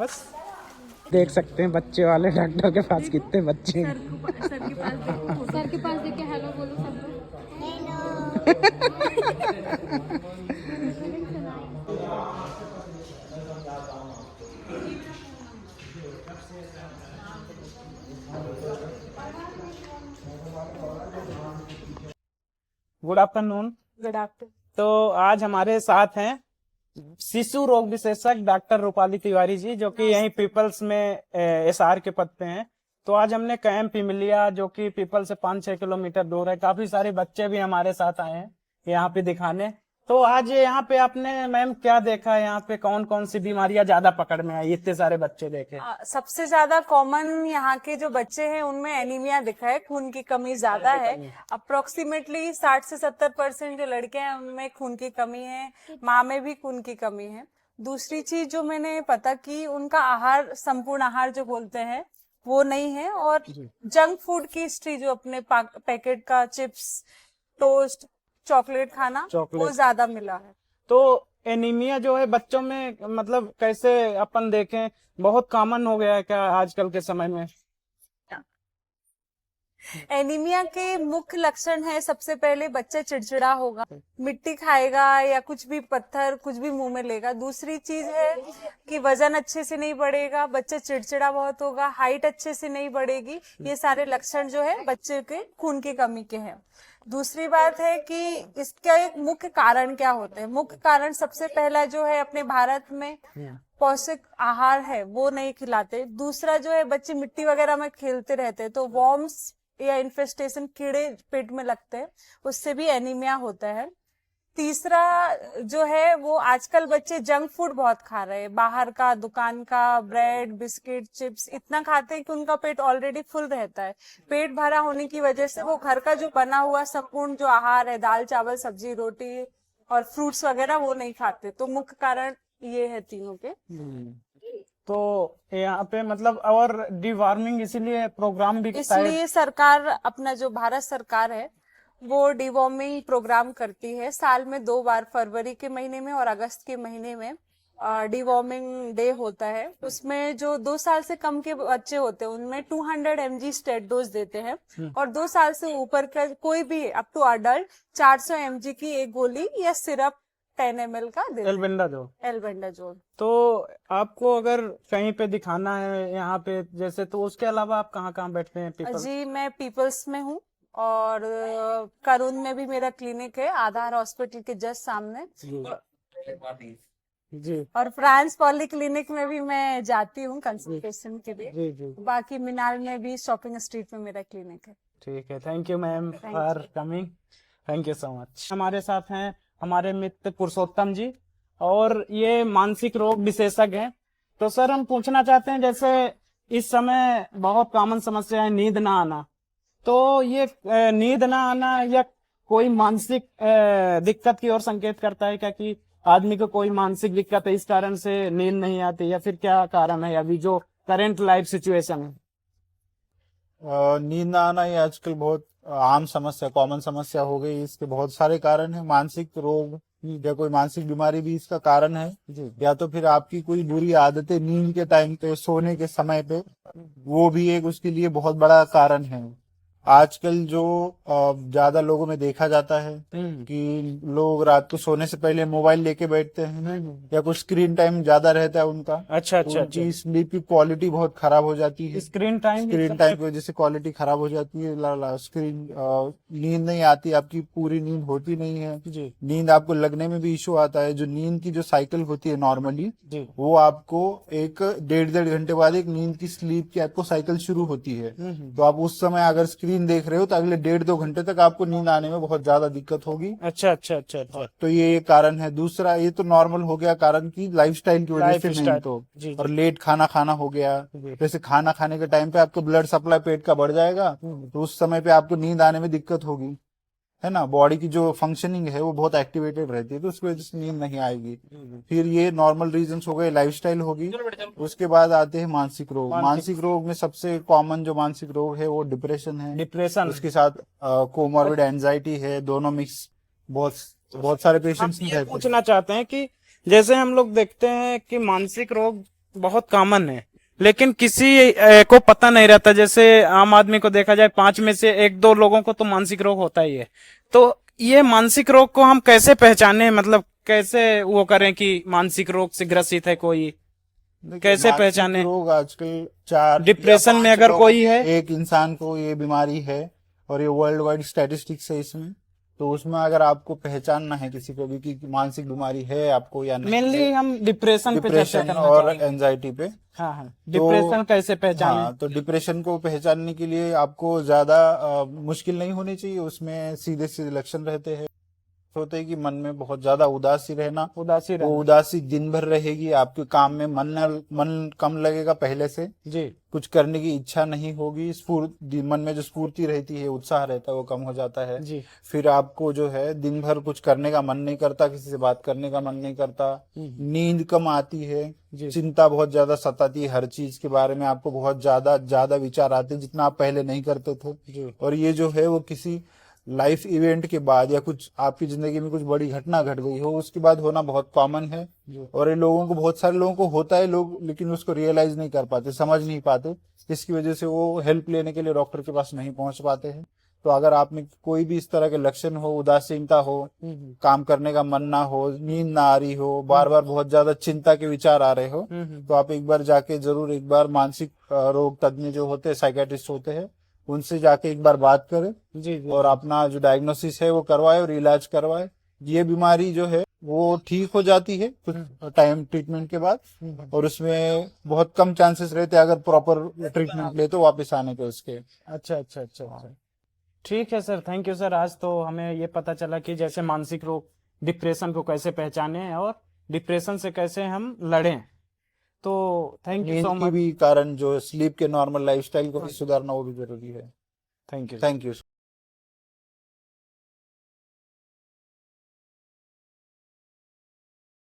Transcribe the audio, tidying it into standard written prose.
बस देख सकते हैं बच्चे वाले डॉक्टर के पास कितने बच्चे हैं। सर के पास देख के हेलो बोलो सब लोग। Good afternoon. Good afternoon. तो आज हमारे साथ हैं शिशु रोग विशेषज्ञ डॉक्टर रूपाली तिवारी जी, जो कि यहीं पीपल्स में एसआर के पद पे हैं। तो आज हमने कैंप भी लिया जो कि पीपल से 5-6 किलोमीटर दूर है। काफी सारे बच्चे भी हमारे साथ आए हैं यहाँ पे दिखाने। तो आज यहाँ पे आपने मैम क्या देखा है, यहाँ पे कौन कौन सी बीमारियां ज्यादा पकड़ में आई, इतने सारे बच्चे देखे? सबसे ज्यादा कॉमन यहाँ के जो बच्चे हैं उनमें एनीमिया दिखा है, खून की कमी ज्यादा है। अप्रोक्सीमेटली 60 से 70% जो लड़के हैं उनमें खून की कमी है, माँ में भी खून की कमी है। दूसरी चीज जो मैंने पता की, उनका आहार संपूर्ण आहार जो बोलते हैं वो नहीं है, और जंक फूड की हिस्ट्री जो अपने पैकेट का चिप्स, टोस्ट, चॉकलेट खाना वो ज्यादा मिला है। तो एनीमिया जो है बच्चों में मतलब कैसे अपन देखें, बहुत कॉमन हो गया है क्या आजकल के समय में? एनीमिया के मुख्य लक्षण है, सबसे पहले बच्चा चिड़चिड़ा होगा, मिट्टी खाएगा या कुछ भी पत्थर कुछ भी मुंह में लेगा। दूसरी चीज है कि वजन अच्छे से नहीं बढ़ेगा, बच्चा चिड़चिड़ा बहुत होगा, हाइट अच्छे से नहीं बढ़ेगी। ये सारे लक्षण जो है बच्चे के खून की कमी के हैं। दूसरी बात है कि इसका एक मुख्य कारण क्या होते हैं। मुख्य कारण सबसे पहला जो है, अपने भारत में पौष्टिक आहार है वो नहीं खिलाते। दूसरा जो है, बच्चे मिट्टी वगैरह में खेलते रहते हैं तो वॉर्म्स या इन्फेस्टेशन, कीड़े पेट में लगते हैं, उससे भी एनीमिया होता है। तीसरा जो है, वो आजकल बच्चे जंक फूड बहुत खा रहे हैं, बाहर का, दुकान का ब्रेड, बिस्किट, चिप्स इतना खाते हैं कि उनका पेट ऑलरेडी फुल रहता है। पेट भरा होने की वजह से वो घर का जो बना हुआ संपूर्ण जो आहार है, दाल चावल सब्जी रोटी और फ्रूट्स वगैरह, वो नहीं खाते। तो मुख्य कारण ये है तीनों के। तो यहाँ पे मतलब और डिवार्मिंग इसीलिए प्रोग्राम भी इसलिए सरकार, अपना जो भारत सरकार है वो डिवॉर्मिंग प्रोग्राम करती है साल में 2 बार, फरवरी के महीने में और अगस्त के महीने में डिवॉर्मिंग डे होता है। उसमें जो 2 साल से कम के बच्चे होते हैं उनमें 200 mg स्टेट डोज देते हैं, और 2 साल से ऊपर का कोई भी अप टू अडल्ट 400 mg की एक गोली या सिरप 10 ml का देते हैं, एल्बेंडाजोल। तो आपको अगर कहीं पे दिखाना है यहाँ पे जैसे, तो उसके अलावा आप कहाँ कहाँ बैठते हैं? पीपल्स? जी, मैं पीपल्स में हूँ, और करुण में भी मेरा क्लिनिक है, आधार हॉस्पिटल के जस्ट सामने। जी। और फ्रांस पॉली क्लिनिक में भी मैं जाती हूँ कंसल्टेशन के लिए। जी जी। बाकी मीनार में भी, शॉपिंग स्ट्रीट में मेरा क्लिनिक है। ठीक है, thank you ma'am for coming, thank you so much. हमारे साथ हैं हमारे मित्र पुरुषोत्तम जी, और ये मानसिक रोग विशेषज्ञ हैं। तो सर हम पूछना चाहते हैं, जैसे इस समय बहुत कॉमन समस्या है नींद ना आना, तो ये नींद ना आना या कोई मानसिक दिक्कत की ओर संकेत करता है क्या, कि आदमी को कोई मानसिक दिक्कत है इस कारण से नींद नहीं आती, या फिर क्या कारण है अभी जो करंट लाइफ सिचुएशन है? नींद ना आना ये आजकल बहुत आम समस्या, कॉमन समस्या हो गई। इसके बहुत सारे कारण है। मानसिक रोग या कोई मानसिक बीमारी भी इसका कारण है, या तो फिर आपकी कोई बुरी आदतें नींद के टाइम पे, सोने के समय पे, वो भी एक उसके लिए बहुत बड़ा कारण है। आजकल जो ज्यादा लोगों में देखा जाता है कि लोग रात को सोने से पहले मोबाइल लेके बैठते हैं, या कुछ स्क्रीन टाइम ज्यादा रहता है उनका। अच्छा। उनकी स्लीप की क्वालिटी बहुत खराब हो जाती है। स्क्रीन टाइम की वजह से क्वालिटी खराब हो जाती है। स्क्रीन नींद नहीं आती, आपकी पूरी नींद होती नहीं है। नींद आपको लगने में भी इशू आता है। जो नींद की जो साइकिल होती है नॉर्मली, वो आपको 1-1.5 घंटे बाद एक नींद की स्लीप की आपको साइकिल शुरू होती है। तो आप उस समय अगर स्क्रीन देख रहे हो तो अगले 1.5-2 घंटे तक आपको नींद आने में बहुत ज्यादा दिक्कत होगी। अच्छा। तो ये एक कारण है। दूसरा, ये तो नॉर्मल हो गया कारण की लाइफस्टाइल की वजह से नहीं तो, और लेट खाना खाना हो गया। जैसे खाना खाने के टाइम पे आपको ब्लड सप्लाई पेट का बढ़ जाएगा, तो उस समय पे आपको नींद आने में दिक्कत होगी, है ना। बॉडी की जो फंक्शनिंग है वो बहुत एक्टिवेटेड रहती है, तो उसकी वजह से नींद नहीं आएगी। फिर ये नॉर्मल रीजंस हो गए, लाइफस्टाइल होगी। उसके बाद आते हैं मानसिक रोग। मानसिक रोग में सबसे कॉमन जो मानसिक रोग है वो डिप्रेशन है। उसके साथ कोमॉर्बिड एंजाइटी है, दोनों मिक्स बहुत सारे पेशेंट्स में रहते हैं। पूछना चाहते हैं कि जैसे हम लोग देखते हैं कि मानसिक रोग बहुत कॉमन है, लेकिन किसी को पता नहीं रहता। जैसे आम आदमी को देखा जाए 5 में से 1-2 लोगों को तो मानसिक रोग होता ही है। तो ये मानसिक रोग को हम कैसे पहचाने, मतलब कैसे वो करें कि मानसिक रोग से ग्रसित है कोई, कैसे मानसिक पहचाने? रोग आजकल 4 डिप्रेशन या 5 में अगर लोग, कोई है, एक इंसान को ये बीमारी है और ये वर्ल्ड वाइड स्टैटिस्टिक्स है इसमें, तो उसमें अगर आपको पहचानना है किसी को भी कि मानसिक बीमारी है आपको या नहीं, मेनली हम डिप्रेशन पे चर्चा डिप्रेशन करना और चाहेंगे। एंजाइटी पे। हाँ हाँ, डिप्रेशन कैसे पहचाने? हाँ, तो डिप्रेशन को पहचानने के लिए आपको ज्यादा मुश्किल नहीं होनी चाहिए। उसमें सीधे सीधे लक्षण रहते हैं, होते हैं कि मन में बहुत ज्यादा उदासी रहना, उदासी वो रहना। उदासी दिन भर रहेगी, आपके काम में मन कम लगेगा पहले से, जी कुछ करने की इच्छा नहीं होगी, स्फूर्ति मन में जो स्फूर्ति रहती है, उत्साह रहता है, वो कम हो जाता है। जी फिर आपको जो है दिन भर कुछ करने का मन नहीं करता, किसी से बात करने का मन नहीं करता, नींद कम आती है, जी चिंता बहुत ज्यादा सताती है, हर चीज के बारे में आपको बहुत ज्यादा विचार आते हैं जितना आप पहले नहीं करते थे। जी और ये जो है वो किसी लाइफ इवेंट के बाद या कुछ आपकी जिंदगी में कुछ बड़ी घटना घट गई हो उसके बाद होना बहुत कॉमन है। और ये लोगों को, बहुत सारे लोगों को होता है, लोग लेकिन उसको रियलाइज नहीं कर पाते, समझ नहीं पाते, जिसकी वजह से वो हेल्प लेने के लिए डॉक्टर के पास नहीं पहुंच पाते हैं। तो अगर आप में कोई भी इस तरह के लक्षण हो, उदासीनता हो, काम करने का मन ना हो, नींद ना आ रही हो, बार बार बहुत ज्यादा चिंता के विचार आ रहे हो, तो आप एक बार जाके जरूर एक बार मानसिक रोग तज्ञ जो होते हैं, साइकेट्रिस्ट होते हैं, उनसे जाके एक बार बात करें जी जी और अपना जो डायग्नोसिस है वो करवाए और इलाज करवाए। ये बीमारी जो है वो ठीक हो जाती है कुछ टाइम ट्रीटमेंट के बाद, और उसमें बहुत कम चांसेस रहते हैं अगर प्रॉपर ट्रीटमेंट ले तो वापस आने के उसके। अच्छा अच्छा अच्छा अच्छा, ठीक है सर, थैंक यू सर। आज तो हमें ये पता चला कि जैसे मानसिक रोग, डिप्रेशन को कैसे पहचाने और डिप्रेशन से कैसे हम लड़ें। तो थैंक यू नींद सो की मच। भी कारण जो स्लीप के नॉर्मल लाइफस्टाइल को भी सुधारना वो भी जरूरी है। Thank you. Thank you.